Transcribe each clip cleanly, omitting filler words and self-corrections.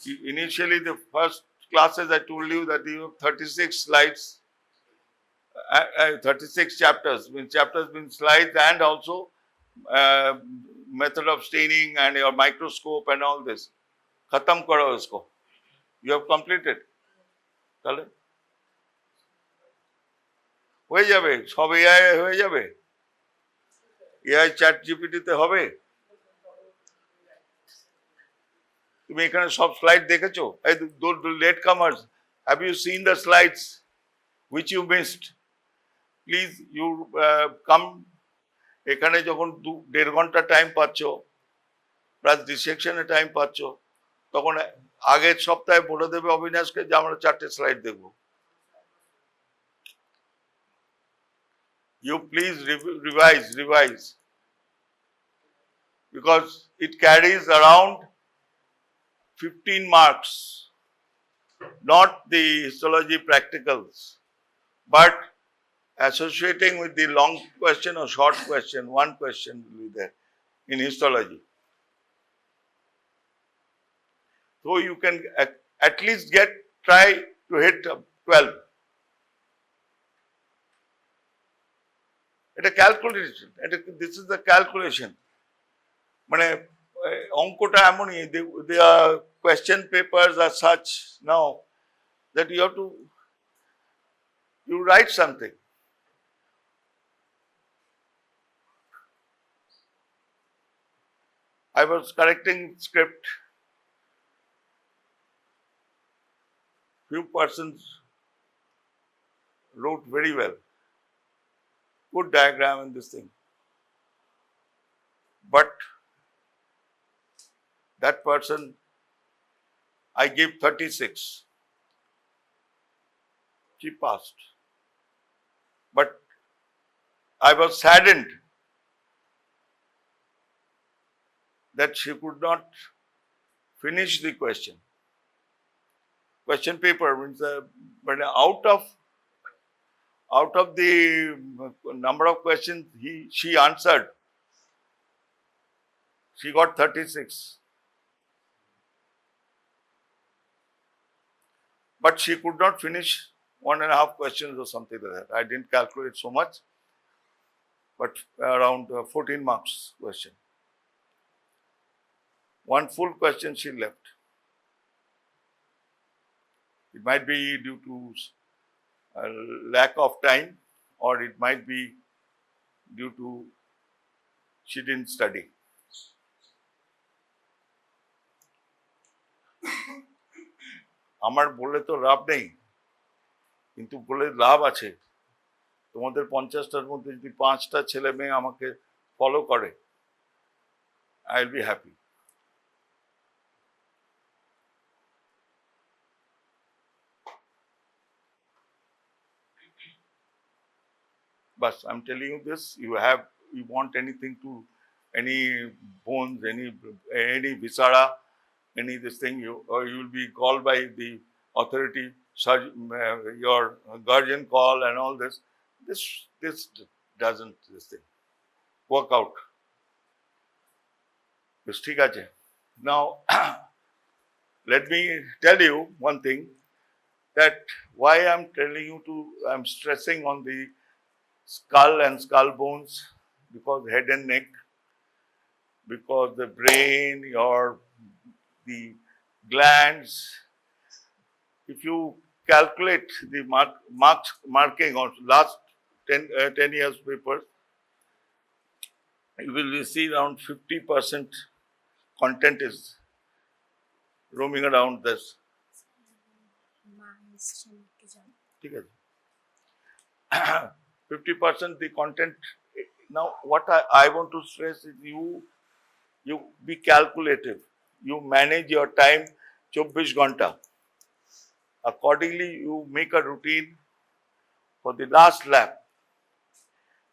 Initially, the first classes I told you that you have 36 slides, 36 chapters. Chapters mean slides and also method of staining and your microscope and all this. Khatam karo isko. You have completed. তাহলে হয়ে যাবে, সব AI হয়ে যাবে, AI chat জিপিটিতে হবে। তুমি এখানে সব স্লাইড দেখেছো? এই latecomers, have you seen the slides which you missed? Please you come. এখানে যখন 1.5 ঘন্টা টাইম পাচ্ছ, প্লাস ডিসেকশনে টাইম পাচ্ছ, তখন আগের সপ্তাহে বলে দেবে অবিনাশকে যে আমরা 4টে স্লাইড দেখবো। You please revise, because it carries around 15 marks, not the histology practicals, but associating with the long question or short question, one question will be there in histology. So you can at least try to hit 12. এটা calculation, this is the calculation. মানে অঙ্কটা এমনই, the question papers are such now that you write something. I was correcting script. Few persons wrote very well. Good diagram in this thing. But that person, I gave 36. She passed. But I was saddened that she could not finish the question. Question paper means but out of the number of questions she answered, she got 36. But she could not finish 1.5 questions or something like that. I didn't calculate so much, but around 14 marks question. One full question she left. It might be due to lack of time, or it might be due to she didn't study. আমার বলে তো লাভ নেই, কিন্তু বলে লাভ আছে। তোমাদের 50টার মধ্যে যদি 5টা ছেলে মেয়ে আমাকে ফলো করে, I will be happy. But I'm telling you this, you want anything to, any bones, any viscera, any this thing, you will be called by the authority, your guardian call and all this. This doesn't this thing work out. Yes, ঠিক আছে. Now let me tell you one thing, that why I'm stressing on the skull and skull bones, because head and neck, because the brain, the glands, if you calculate the marking on last 10 years papers, you will see around 50% content is roaming around this. ঠিক আছে, 50% the content. Now what I want to stress is you be calculative, you manage your time 24 ঘন্টা. Accordingly you make a routine for the last lap.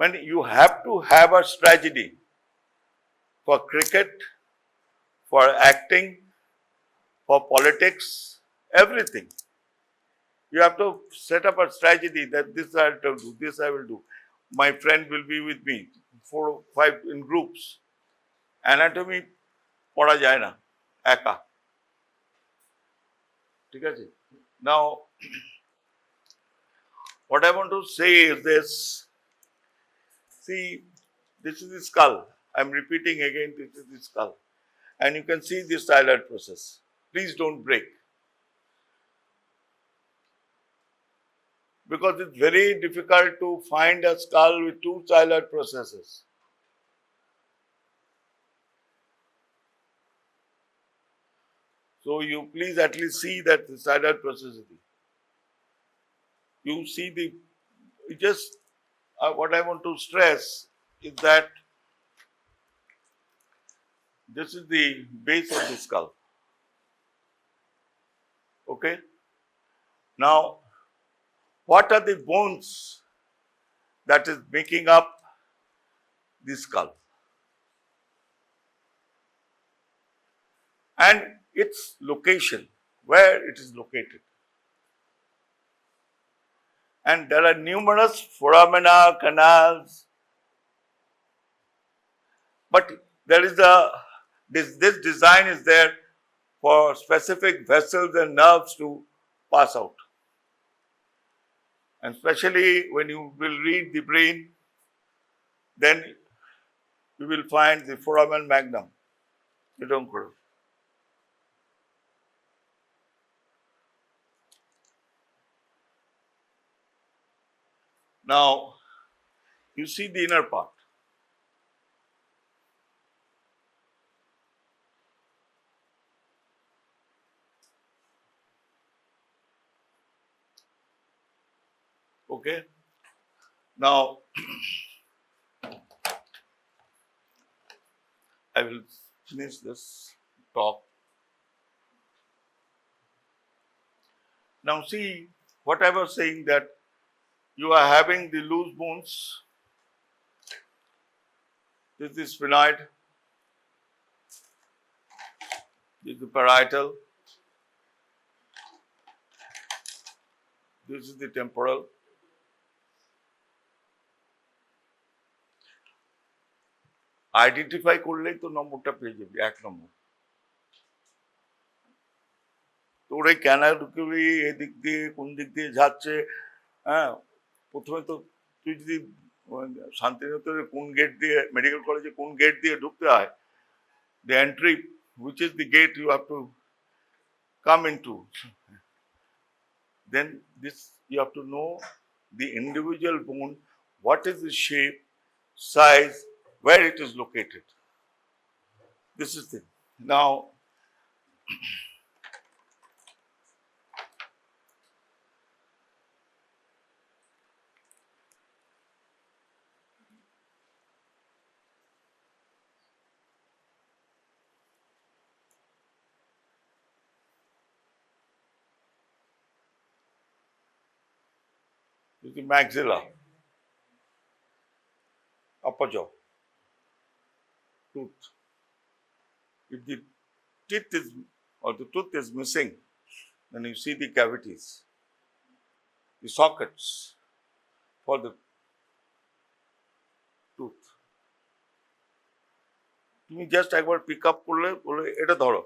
When you have to have a strategy for cricket, for acting, for politics, everything. You have to set up a strategy that this I will do, this I will do. My friend will be with me, 4 or 5 in groups. Anatomy পড়া যায় না একা, ঠিক আছে? Now, what I want to say is this. See, this is the skull. I'm repeating again, this is the skull. And you can see the styloid process. Please don't break. Because it's very difficult to find a skull with two styloid processes. So you please at least see that the styloid process is the. You see the, what I want to stress is that this is the base of the skull. Okay? Now, what are the bones that is making up the skull? And its location, where it is located. And there are numerous foramina, canals, but there is this design is there for specific vessels and nerves to pass out. And especially when you will read the brain, then you will find the foramen magnum. You don't grow. Now, you see the inner part. Okay? Now, I will finish this talk. Now, see what I was saying, that you are having the loose bones. This is the sphenoid. This is the parietal. This is the temporal. Identify করলেই তো নম্বরটা পেয়ে যাবি, 1 নম্বর। তোর এই ক্যানালগুলি এদিক দিয়ে কোন দিক দিয়ে যাচ্ছে, হ্যাঁ, প্রথমে তো তুই যদি শান্তিনিকেতনের কোন গেট দিয়ে, মেডিকেল কলেজে কোন গেট দিয়ে ঢুকতে হয়, the entry, which is the gate you have to come into, then this you have to know the individual bone, what is the shape, size, where it is located. This is the. Now, this is the maxilla, upper jaw, tooth. If the teeth is or the tooth is missing, then you see the cavities, the sockets for the tooth. তুমি just একবার pick up করলে বলে এটা ধরো,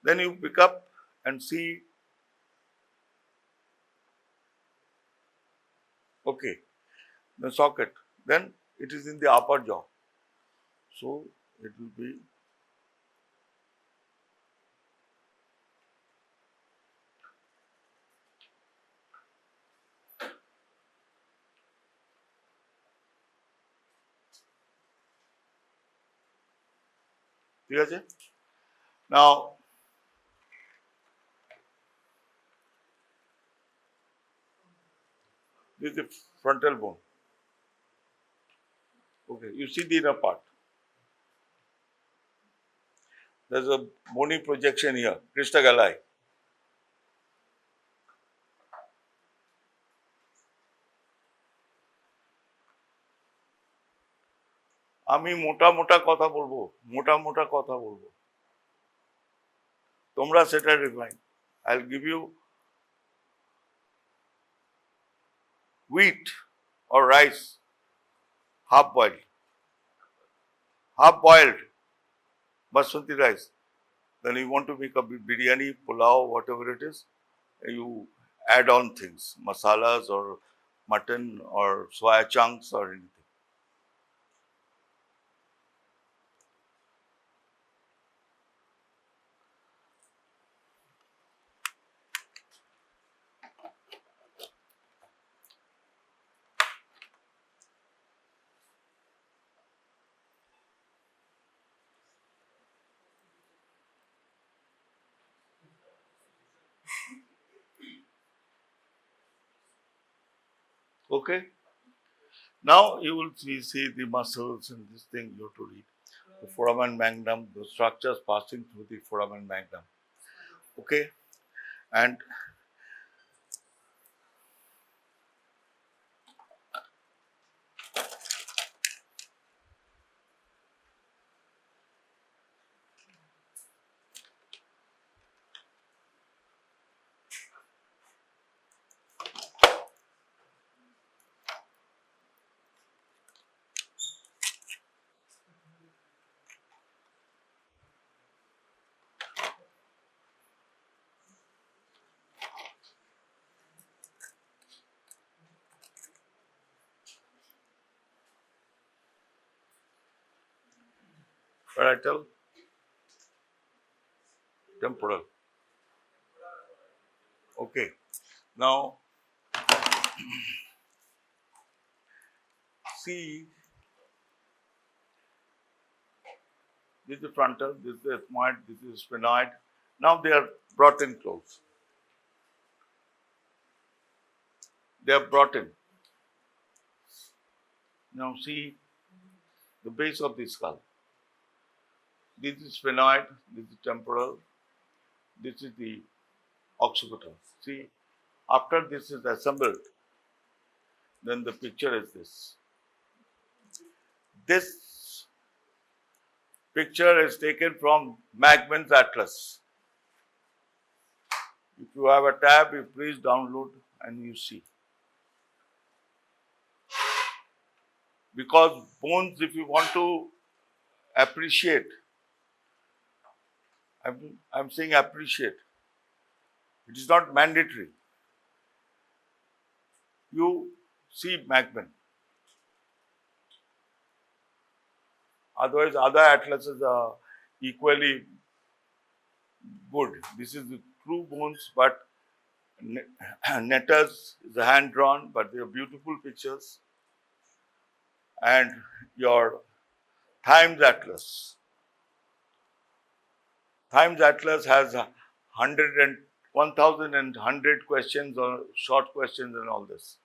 then you pick up and see, okay, the socket, then it is in the upper jaw, so it will be ঠিক আছে? Now, this is the frontal bone. Okay, you see the inner part. There's a bony projection here, crista galli. আমি মোটা মোটা কথা বলবো, তোমরা সেটা refine. I'll give you wheat or rice, half boiled basmati rice, Then you want to make a biryani, pulao, whatever it is, you add on things, masalas or mutton or soya chunks or anything. Okay? Now you will see the muscles and this thing you have to read. The foramen magnum, the structures passing through the foramen magnum. Okay? And parietal, temporal. Okay. Now, see, this is frontal, this is ethmoid, this is sphenoid. Now they are brought in close. They are brought in. Now see the base of the skull. This is sphenoid, this is temporal, this is the occipital. See, after this is assembled, then the picture is this. This picture is taken from Magman's Atlas. If you have a tab, you please download and you see. Because bones, if you want to appreciate, I'm saying appreciate. It is not mandatory. You see Magman. Otherwise, other atlases are equally good. This is the true bones, but Netter's is a hand drawn, but they are beautiful pictures. And your Times Atlas. Times Atlas has 1,100 questions or short questions and all this.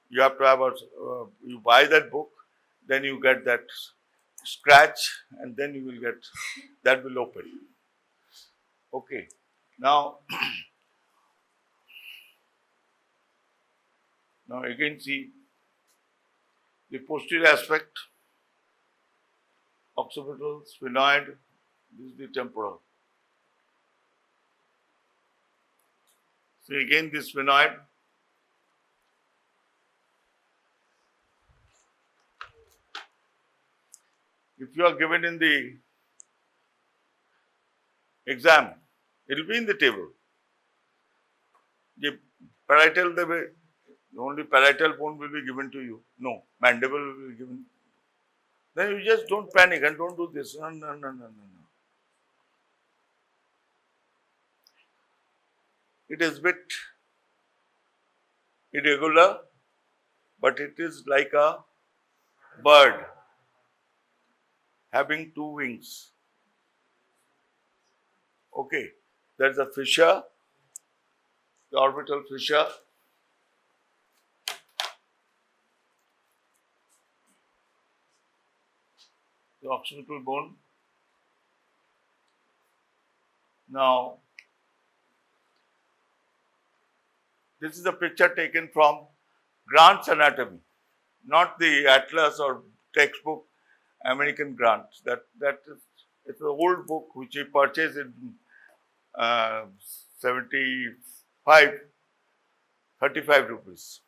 You have to have you buy that book, then you get that scratch, and then you will get, that will open. Okay. Now, now again see the posterior aspect, occipital, sphenoid, this is the temporal. See again this sphenoid. If you are given in the exam, it will be in the table. The parietal, only parietal bone will be given to you. No, mandible will be given. Then you just don't panic and don't do this. No. It is a bit irregular, but it is like a bird having two wings. Okay, there's a fissure, the orbital fissure. The occipital bone. Now, this is a picture taken from Grant's Anatomy, not the atlas or textbook American Grant. That is, it's an old book which he purchased in 35 rupees.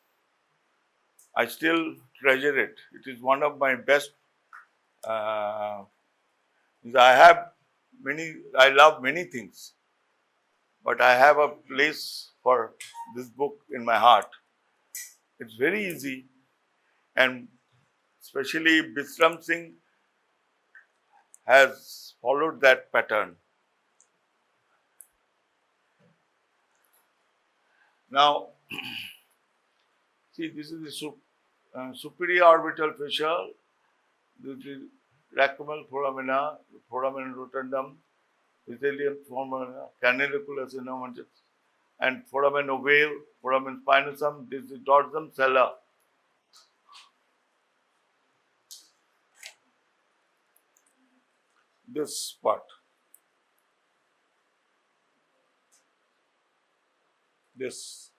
I still treasure it. It is one of my best. I have I love many things, but I have a place for this book in my heart. It's very easy, and especially Bisram Singh has followed that pattern. Now, see, this is the superior orbital fissure, this is lacrimal foramina, foramen rotundum, Italian foramina, canaliculus and foramen ovale, foramen spinosum, this is dorsum sella. This part. This.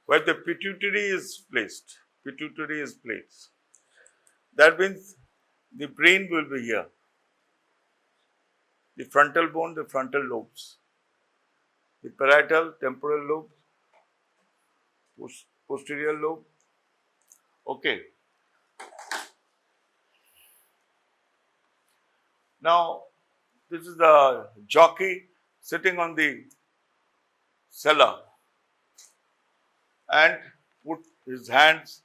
Where the pituitary is placed. Pituitary is placed. That means the brain will be here. The frontal bone, the frontal lobes. The parietal, temporal lobe, posterior lobe. Okay. Now, this is the jockey sitting on the sella and put his hands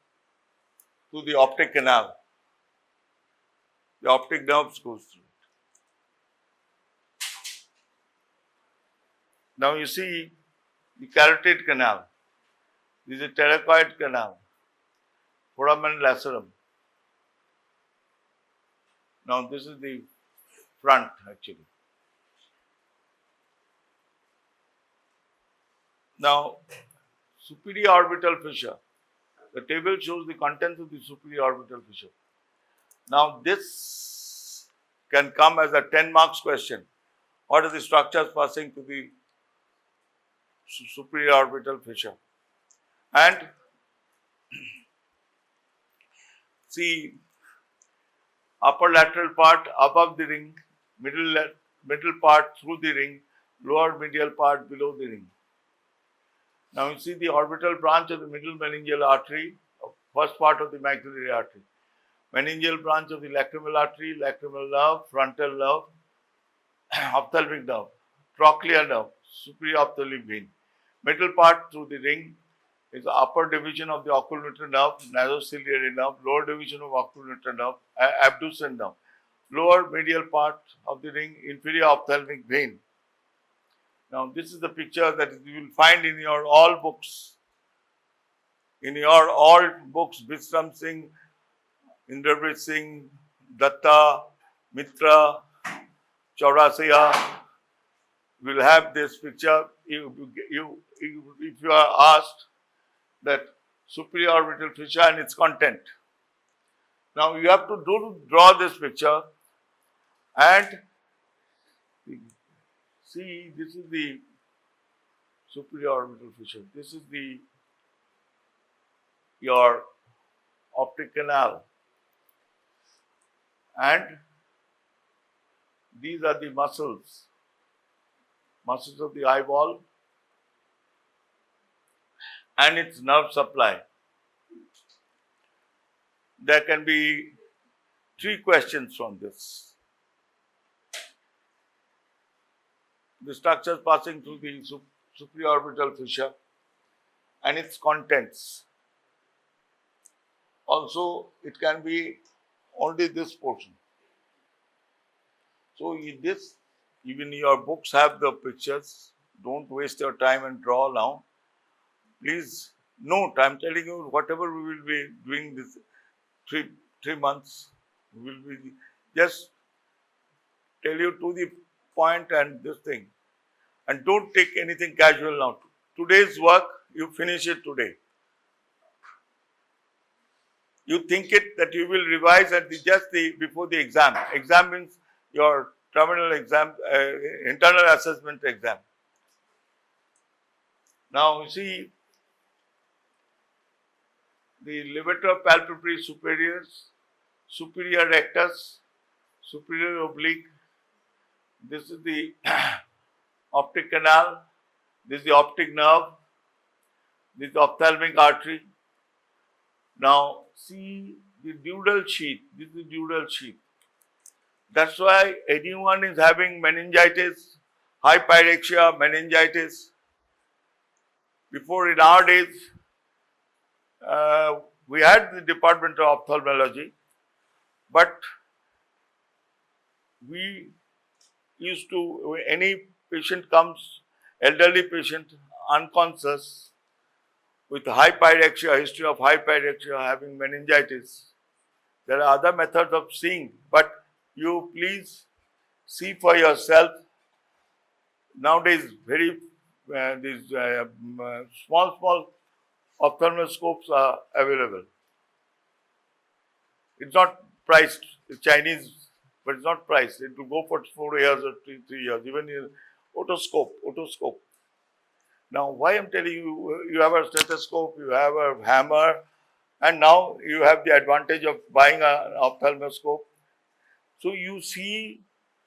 to the optic canal. The optic nerves goes through. Now you see the carotid canal. This is a pterygoid canal, foramen lacerum. Now this is the front actually. Now, superior orbital fissure. The table shows the contents of the superior orbital fissure. Now this can come as a 10 marks question. What are the structures passing to the superior orbital fissure? And see, upper lateral part above the ring, middle part through the ring, lower medial part below the ring. Now you see the orbital branch of the middle meningeal artery, first part of the maxillary artery. Meningeal branch of the lacrimal artery, lacrimal nerve, frontal nerve, ophthalmic nerve, trochlear nerve, superior ophthalmic vein. Middle part through the ring is the upper division of the oculomotor nerve, nasociliary nerve, lower division of oculomotor nerve, abducent nerve. Lower medial part of the ring, inferior ophthalmic vein. Now, this is the picture that you will find in your all books. In your all books, Bisram Singh, Indrajit Singh, Datta, Mitra, Chaurasiya will have this picture. If you are asked that superior orbital fissure and its content. Now, you have to draw this picture and see, this is the superior orbital fissure. This is your optic canal. And these are the muscles of the eyeball and its nerve supply. There can be 3 questions from this. The structures passing through the superior orbital fissure and its contents. Also, it can be only this portion. So, even your books have the pictures. Don't waste your time and draw now. Please note, I am telling you, whatever we will be doing this 3 months, we will be just tell you to the point and this thing. And don't take anything casual now. Today's work, you finish it today. You think it that you will revise at before the exam. Exam means your terminal exam, internal assessment exam. Now you see the levator palpebral superiors, superior rectus, superior oblique. This is the optic canal. This is the optic nerve. This is the ophthalmic artery. Now see the dural sheath. This is the dural sheath. That's why anyone is having meningitis, hypyrexia, meningitis. Before, in our days, we had the department of ophthalmology, but we used to, any patient comes, elderly patient, unconscious, with hypyrexia, history of hypyrexia, having meningitis. There are other methods of seeing, but you please see for yourself. Nowadays, these small ophthalmoscopes are available. It's not priced. It's Chinese, but it's not priced. It will go for 4 years or 3 years. Even in otoscope. Now, why I'm telling you, you have a stethoscope, you have a hammer, and now you have the advantage of buying an ophthalmoscope. So you see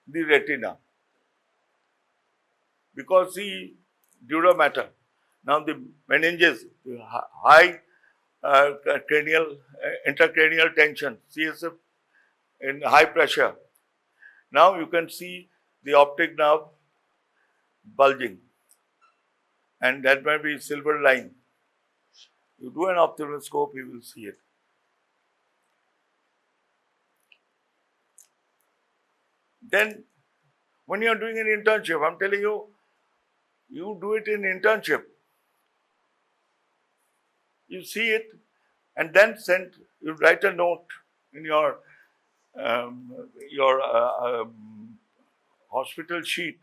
the retina, because the dura mater. Now the meninges, the high cranial, intracranial tension, CSF in high pressure. Now you can see the optic nerve bulging, and that might be silver line. You do an ophthalmoscope, you will see it. Then, when you are doing an internship, I'm telling you, you do it in internship. You see it, and then you write a note in your hospital sheet,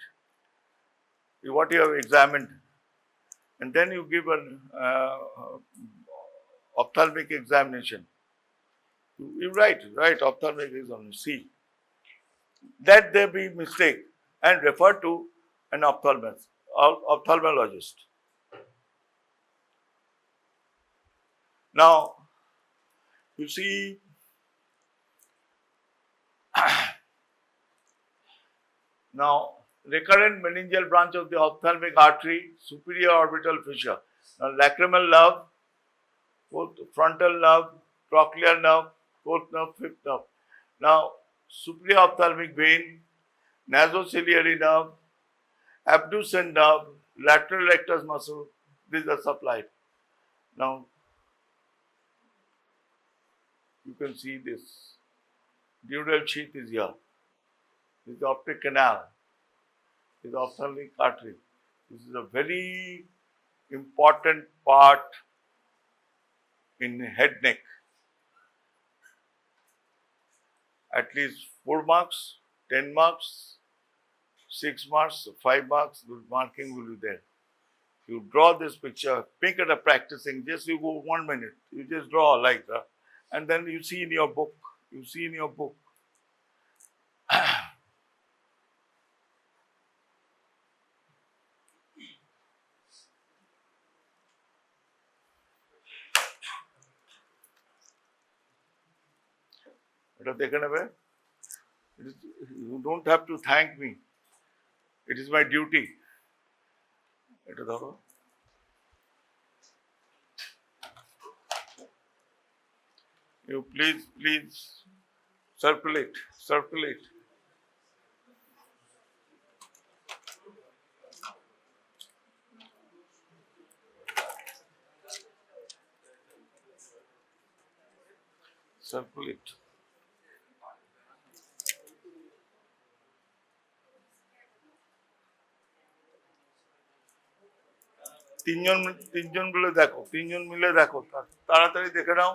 what you have examined, and then you give an ophthalmic examination. You write ophthalmic examination, see. Let there be mistake and refer to an ophthalmologist. Now, you see, now recurrent meningeal branch of the ophthalmic artery, superior orbital fissure. Now, lacrimal nerve, fourth frontal nerve, trochlear nerve, fourth nerve, fifth nerve. Now, superior ophthalmic vein, nasociliary nerve, abducent nerve, lateral rectus muscle, these are supplied. Now, you can see this. Dural sheath is here. This is the optic canal. This is the ophthalmic artery. This is a very important part in head neck. At least 4 marks, 10 marks, 6 marks, 5 marks, the marking will be there. You draw this picture, make it a practicing, just you go 1 minute, you just draw like that, and then you see in your book, It is taken away. You don't have to thank me. It is my duty. You please circulate. Circulate. তিনজন মিলে দেখো তাড়াতাড়ি দেখে নাও